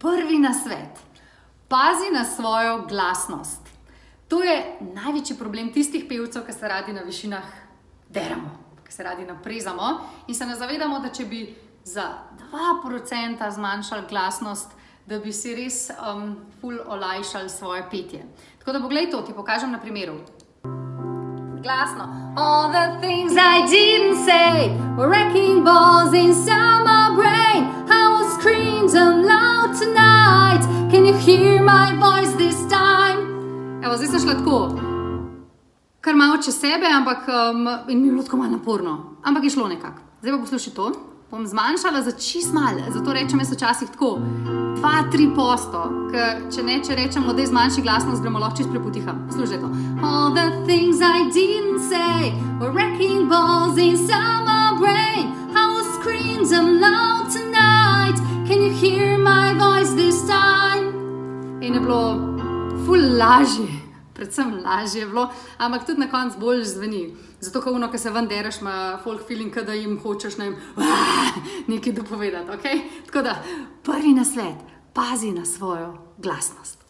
Prvi nasvet. Pazi na svojo glasnost. To je največji problem tistih pevcev, ki se radi na višinah deramo, ki se radi naprezamo in se ne zavedamo, da če bi za 2% zmanjšali glasnost, da bi si res ful olajšali svoje petje. Tako da poglej to, ti pokažem na primeru. Glasno. All the things I didn't say were wrecking balls inside my brain. I will scream them loud tonight. Can you hear my voice this time? Evo, zdaj sem šla tako, kar malo čez sebe, ampak in mi je bilo tako malo naporno. Ampak je šlo nekako. Zdaj pa poslušaj to. Bom zmanjšala za čist malo, zato rečem jaz včasih tako 2-3%, ker če rečemo, da je zmanjši glasnost, gremo lahko čist prepotiham. Poslušaj to. All the things I didn't say were wrecking balls inside my brain. I will scream them loud tonight. Can you hear my voice this time? In je bilo ful lažje, predvsem lažje je bilo, ampak tudi na koncu bolj zveni. Zato, ko ono, ki se ven dereš, ima folk feeling, da jim hočeš nekaj dopovedati, ok? Tako da, prvi nasvet, pazi na svojo glasnost.